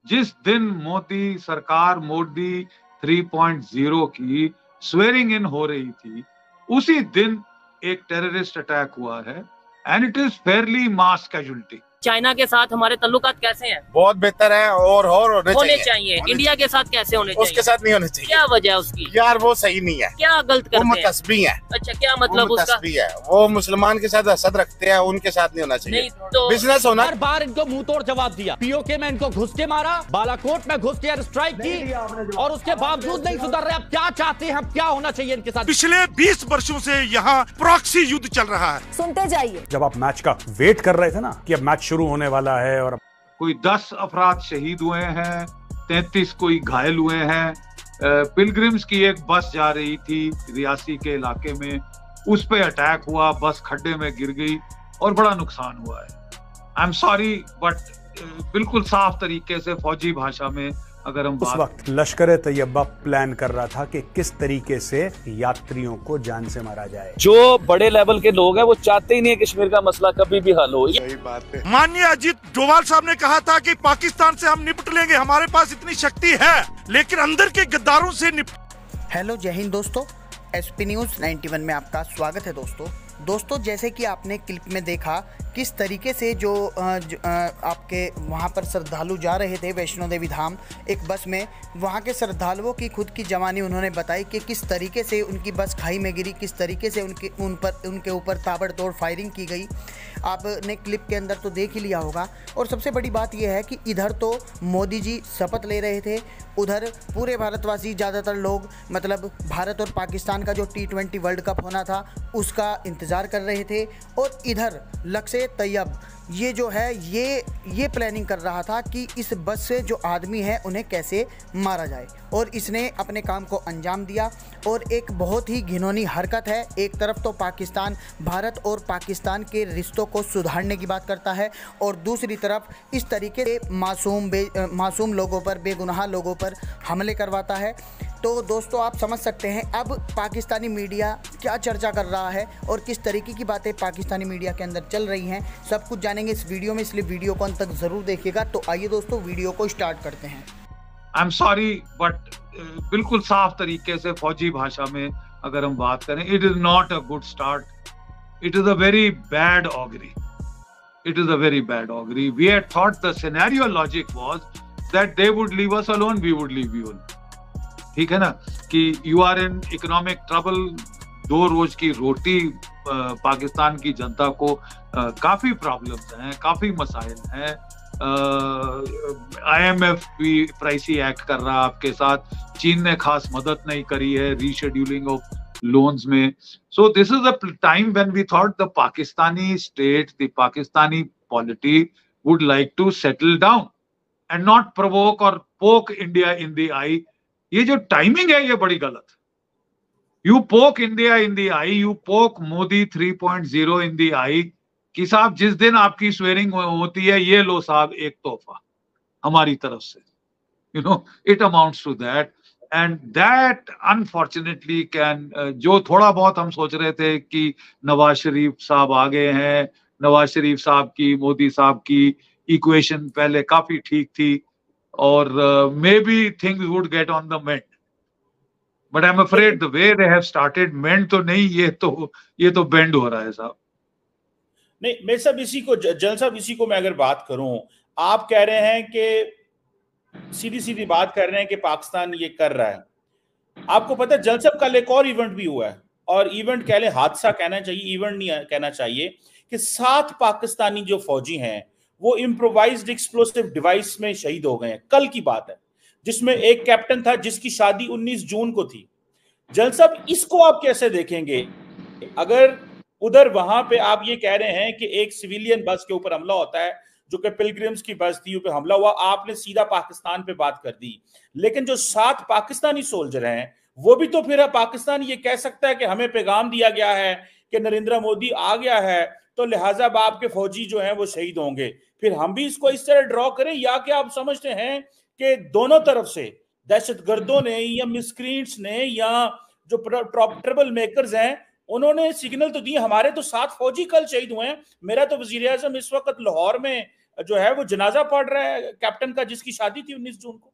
जिस दिन मोदी सरकार, मोदी 3.0 की स्वेरिंग इन हो रही थी, उसी दिन एक टेररिस्ट अटैक हुआ है and it is fairly mass casualty. China के साथ हमारे तल्लुकात कैसे हैं? बहुत बेहतर है और होने चाहिए। इंडिया के साथ कैसे होने चाहिए? उसके साथ नहीं होने चाहिए। क्या वजह है उसकी? यार वो सही नहीं है। क्या गलत करते हैं? वो मुतस्बी है। अच्छा, क्या मतलब उसका? है वो मुसलमान के साथ हसद रखते हैं, उनके साथ नहीं होना चाहिए। नहीं तो बिजनेस होना। हर बार इनको मुंह तोड़ जवाब दिया। पीओके में इनको घुस के मारा, बालाकोट में घुस के एयर स्ट्राइक की और उसके बावजूद नहीं सुधर रहे। अब क्या चाहते हैं, क्या होना चाहिए इनके साथ? पिछले 20 वर्षों से यहाँ प्रॉक्सी युद्ध चल रहा है। सुनते जाइए। जब आप मैच का वेट कर रहे थे ना कि अब मैच शुरू होने वाला है और कोई 10 अफराद शहीद हुए हैं, 33 कोई घायल हुए हैं। पिलग्रिम्स की एक बस जा रही थी रियासी के इलाके में, उस पे अटैक हुआ, बस खड्डे में गिर गई और बड़ा नुकसान हुआ है। आई एम सॉरी बट बिल्कुल साफ तरीके से फौजी भाषा में अगर हम उस वक्त लश्कर तैयबा प्लान कर रहा था कि किस तरीके से यात्रियों को जान से मारा जाए। जो बड़े लेवल के लोग हैं वो चाहते ही नहीं है कश्मीर का मसला कभी भी हल हो। सही बात है। माननीय अजीत डोभाल साहब ने कहा था कि पाकिस्तान से हम निपट लेंगे, हमारे पास इतनी शक्ति है, लेकिन अंदर के गद्दारों से हेलो, जय हिंद दोस्तों। एसपी न्यूज़ 91 में आपका स्वागत है दोस्तों। जैसे कि आपने क्लिप में देखा किस तरीके से जो आपके वहाँ पर श्रद्धालु जा रहे थे वैष्णो देवी धाम एक बस में, वहाँ के श्रद्धालुओं की खुद की जवानी उन्होंने बताई कि किस तरीके से उनकी बस खाई में गिरी, किस तरीके से उनके ऊपर ताबड़तोड़ फायरिंग की गई। आपने क्लिप के अंदर तो देख ही लिया होगा। और सबसे बड़ी बात यह है कि इधर तो मोदी जी शपथ ले रहे थे, उधर पूरे भारतवासी ज़्यादातर लोग मतलब भारत और पाकिस्तान का जो T20 वर्ल्ड कप होना था उसका इंतज़ार कर रहे थे। और इधर लश्कर तैयब ये जो है ये प्लानिंग कर रहा था कि इस बस से जो आदमी है उन्हें कैसे मारा जाए, और इसने अपने काम को अंजाम दिया। और एक बहुत ही घिनौनी हरकत है। एक तरफ तो पाकिस्तान भारत और पाकिस्तान के रिश्तों को सुधारने की बात करता है और दूसरी तरफ इस तरीके से मासूम लोगों पर, बेगुनाह लोगों पर हमले करवाता है। तो दोस्तों आप समझ सकते हैं अब पाकिस्तानी मीडिया क्या चर्चा कर रहा है और किस तरीके की बातें पाकिस्तानी मीडिया के अंदर चल रही हैं, सब कुछ जानेंगे इस वीडियो में, इसलिए वीडियो को अंत तक ज़रूर देखिएगा। तो आइए दोस्तों वीडियो को स्टार्ट करते हैं। आई एम सॉरी बट बिल्कुल साफ तरीके से फौजी भाषा में अगर हम बात करें, it is not a good start, it is a very bad augury, it is a very bad augury. We had thought the scenario logic was that they would leave us alone, we would leave you alone. ठीक है ना, कि you are in economic trouble, 2 रोज की रोटी, पाकिस्तान की जनता को काफी प्रॉब्लम्स हैं, काफी मसाइल हैं। IMF भी प्राइसी एक्ट कर रहा है आपके साथ, चीन ने खास मदद नहीं करी है रीशेड्यूलिंग ऑफ लोन्स में। So this is a time when we thought the Pakistani state, the Pakistani polity would like to settle down and not provoke or poke India in the आई। ये जो टाइमिंग है ये बड़ी गलत। यू पोक India in the I, you पोक Modi 3.0 in the आई कि साहब जिस दिन आपकी स्वेरिंग होती है ये लो साहब एक तोहफा हमारी तरफ से, you know, it amounts to that. And that unfortunately can, जो थोड़ा बहुत हम सोच रहे थे कि नवाज शरीफ साहब आ गए हैं, नवाज शरीफ साहब की, मोदी साहब की इक्वेशन पहले काफी ठीक थी और maybe things would get on the mend, but I am afraid the way they have started, mend तो नहीं, ये तो बेंड हो रहा है साहब। नहीं, मैं सब इसी को जल साहब, इसी को मैं अगर बात करूं, आप कह रहे हैं कि सीधी सीधी बात कर रहे हैं कि पाकिस्तान ये कर रहा है। आपको पता है जल साहब कल एक और इवेंट भी हुआ है, और इवेंट कह ले, हादसा कहना चाहिए, इवेंट नहीं कहना चाहिए, कि 7 पाकिस्तानी जो फौजी हैं वो इम्प्रोवाइज्ड एक्सप्लोसिव डिवाइस में शहीद हो गए हैं। कल की बात है, जिसमें एक कैप्टन था जिसकी शादी 19 जून को थी। जल साहब इसको आप कैसे देखेंगे? अगर उधर वहां पे आप ये कह रहे हैं कि एक सिविलियन बस के ऊपर हमला होता है जो कि पिलग्रिम्स की बस थी, ऊपर हमला हुआ, आपने सीधा पाकिस्तान पे बात कर दी, लेकिन जो 7 पाकिस्तानी सोल्जर हैं वो भी तो फिर पाकिस्तान ये कह सकता है कि हमें पैगाम दिया गया है कि नरेंद्र मोदी आ गया है तो लिहाजा आपके फौजी जो हैं वो शहीद होंगे, फिर हम भी इसको इस तरह ड्रॉ करें? या कि आप समझते हैं कि दोनों तरफ से दहशतगर्दों ने या मिसक्रींट्स ने या जो ट्रबल मेकर्स हैं उन्होंने सिग्नल तो दिए? हमारे तो 7 फौजी कल शहीद हुए हैं। मेरा तो वजीर आजम इस वक्त लाहौर में जो है वो जनाजा पढ़ रहा है कैप्टन का, जिसकी शादी थी 19 जून को।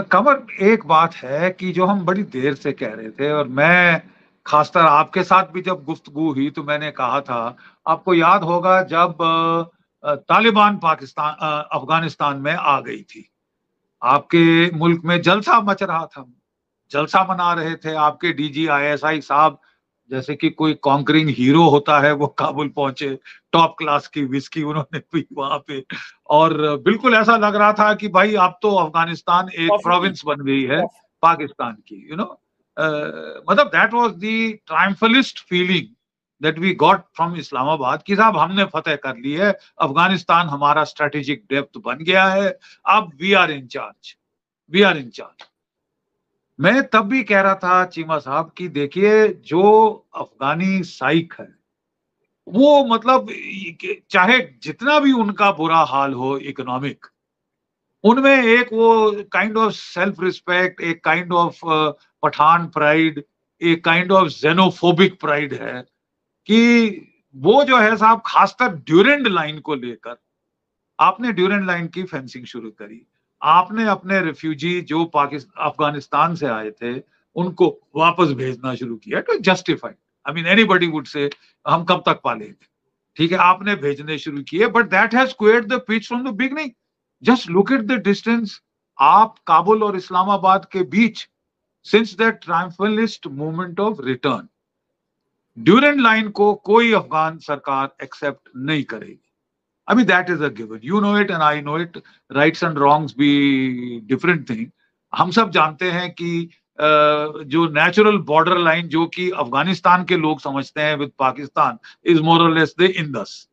कमर, एक बात है कि जो हम बड़ी देर से कह रहे थे, और मैं खासकर आपके साथ भी जब गुफ्तगू हुई तो मैंने कहा था, आपको याद होगा जब तालिबान पाकिस्तान अफगानिस्तान में आ गई थी, आपके मुल्क में जलसा मच रहा था, जलसा मना रहे थे। आपके डीजी आईएसआई साहब जैसे कि कोई कॉन्करिंग हीरो होता है, वो काबुल पहुंचे, टॉप क्लास की विस्की उन्होंने पी वहां पे, और बिल्कुल ऐसा लग रहा था कि भाई अब तो अफगानिस्तान एक प्रोविंस बन गई है पाकिस्तान की, मतलब that was the triumphalist feeling that we got from Islamabad कि साहब हमने फतेह कर ली है, अफगानिस्तान हमारा स्ट्रेटेजिक डेप्थ बन गया है, अब we are in charge, we are in charge. मैं तब भी कह रहा था चीमा साहब कि देखिए, जो अफगानी साइक है वो मतलब चाहे जितना भी उनका बुरा हाल हो इकोनॉमिक, उनमें एक वो काइंड ऑफ सेल्फ रिस्पेक्ट, एक काइंड ऑफ पठान प्राइड, एक काइंड ऑफ जेनोफोबिक प्राइड है कि वो जो है साहब, खासकर ड्यूरेंड लाइन को लेकर, आपने ड्यूरेंड लाइन की फेंसिंग शुरू करी, आपने अपने रिफ्यूजी जो अफगानिस्तान से आए थे उनको वापस भेजना शुरू किया, तो justified, I mean anybody would say हम कब तक पालेंगे, ठीक है, आपने भेजने शुरू किए, but that has cleared the pitch from the beginning. Just look at the distance आप काबुल और इस्लामाबाद के बीच since that triumphalist movement of return. Durand line को कोई अफगान सरकार एक्सेप्ट नहीं करेगी। I mean, that is a given. You know it and I know it. Rights and wrongs be different thing. हम सब जानते हैं कि जो नेचुरल बॉर्डर लाइन जो कि अफगानिस्तान के लोग समझते हैं with Pakistan is more or less the Indus.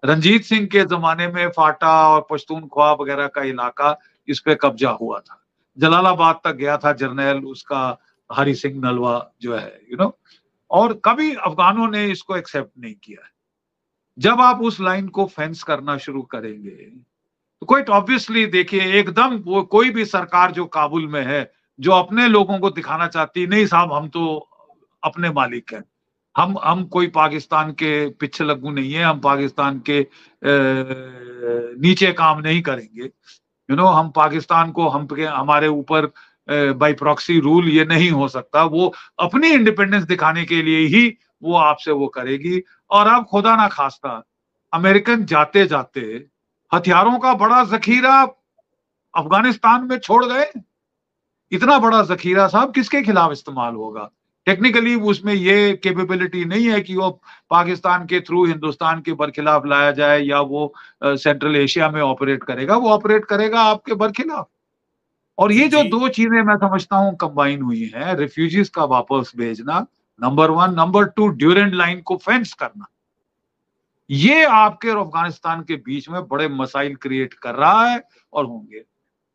Ranjit Singh के जमाने में फाटा और पश्तूनख्वा वगैरह का इलाका इस पे कब्जा हुआ था, जलालाबाद तक गया था जर्नैल उसका हरि सिंह नलवा जो है, और कभी अफगानों ने इसको एक्सेप्ट नहीं किया है। जब आप उस लाइन को फेंस करना शुरू करेंगे तो क्वाइट ऑब्वियसली देखिए, एकदम वो कोई भी सरकार जो काबुल में है जो अपने लोगों को दिखाना चाहती, नहीं साहब हम तो अपने मालिक हैं, हम कोई पाकिस्तान के पीछे लगू नहीं है, हम पाकिस्तान के नीचे काम नहीं करेंगे, हम पाकिस्तान को हमारे ऊपर बाय प्रॉक्सी रूल ये नहीं हो सकता, वो अपनी इंडिपेंडेंस दिखाने के लिए ही वो आपसे वो करेगी। और अब खुदा ना खास्ता अमेरिकन जाते जाते हथियारों का बड़ा जखीरा अफगानिस्तान में छोड़ गए। इतना बड़ा जखीरा साहब किसके खिलाफ इस्तेमाल होगा? टेक्निकली उसमें ये कैपेबिलिटी नहीं है कि वो पाकिस्तान के थ्रू हिंदुस्तान के बरखिलाफ लाया जाए या वो सेंट्रल एशिया में ऑपरेट करेगा, वो ऑपरेट करेगा आपके बरखिलाफ। और ये जो दो चीजें मैं समझता हूं कंबाइन हुई हैं, रिफ्यूजीज का वापस भेजना नंबर 1, नंबर 2 ड्यूरेंड लाइन को फेंस करना, ये आपके और अफगानिस्तान के बीच में बड़े मसाइल क्रिएट कर रहा है और होंगे।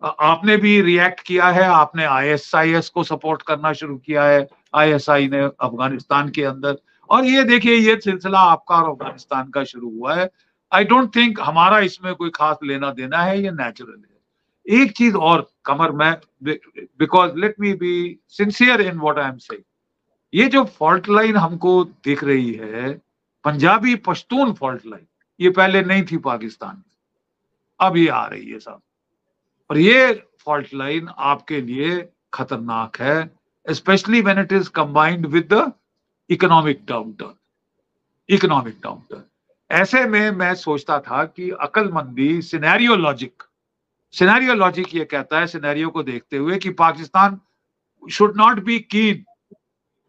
आपने भी रिएक्ट किया है, आपने आईएसआईएस को सपोर्ट करना शुरू किया है, आईएसआई ने अफगानिस्तान के अंदर, और ये देखिए ये सिलसिला आपका और अफगानिस्तान का शुरू हुआ है। आई डोंट थिंक हमारा इसमें कोई खास लेना देना है, ये नेचुरल है। एक चीज और कमर, मैं because let me be sincere in what I am saying, ये जो फॉल्ट लाइन हमको दिख रही है, पंजाबी पश्तून फॉल्ट लाइन, ये पहले नहीं थी पाकिस्तान में, अब ये आ रही है साहब, और ये फॉल्ट लाइन आपके लिए खतरनाक है, specially when it is combined with the economic downturn. Economic downturn ऐसे में मैं सोचता था कि अकलमंदी सिनेरियो लॉजिक ये कहता है, सिनेरियो को देखते हुए, कि पाकिस्तान शुड नॉट बी कीन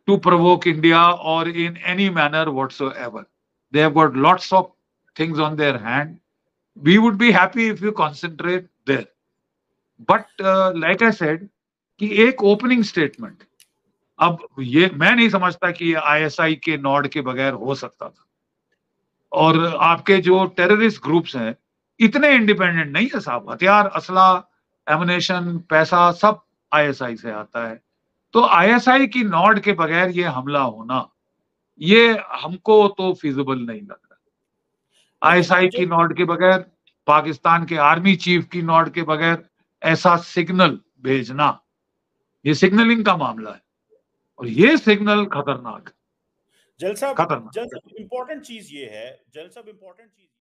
to provoke India or in any manner whatsoever. They have got lots of things on their hand. We would be happy if you concentrate there. But like I said, कि एक opening statement, अब ये मैं नहीं समझता कि ISI के Nord के बगैर हो सकता था, और आपके जो टेररिस्ट ग्रुप्स हैं इतने इंडिपेंडेंट नहीं है साहब, हथियार, असला, एमुनेशन, पैसा सब आईएसआई से आता है। तो आईएसआई की नॉड के बगैर ये हमला होना, ये हमको तो फिजिबल नहीं लग रहा। आईएसआई की नॉड के बगैर, पाकिस्तान के आर्मी चीफ की नॉड के बगैर ऐसा सिग्नल भेजना, ये सिग्नलिंग का मामला है, और ये सिग्नल खतरनाक है। जल साहब, इंपॉर्टेंट चीज ये है,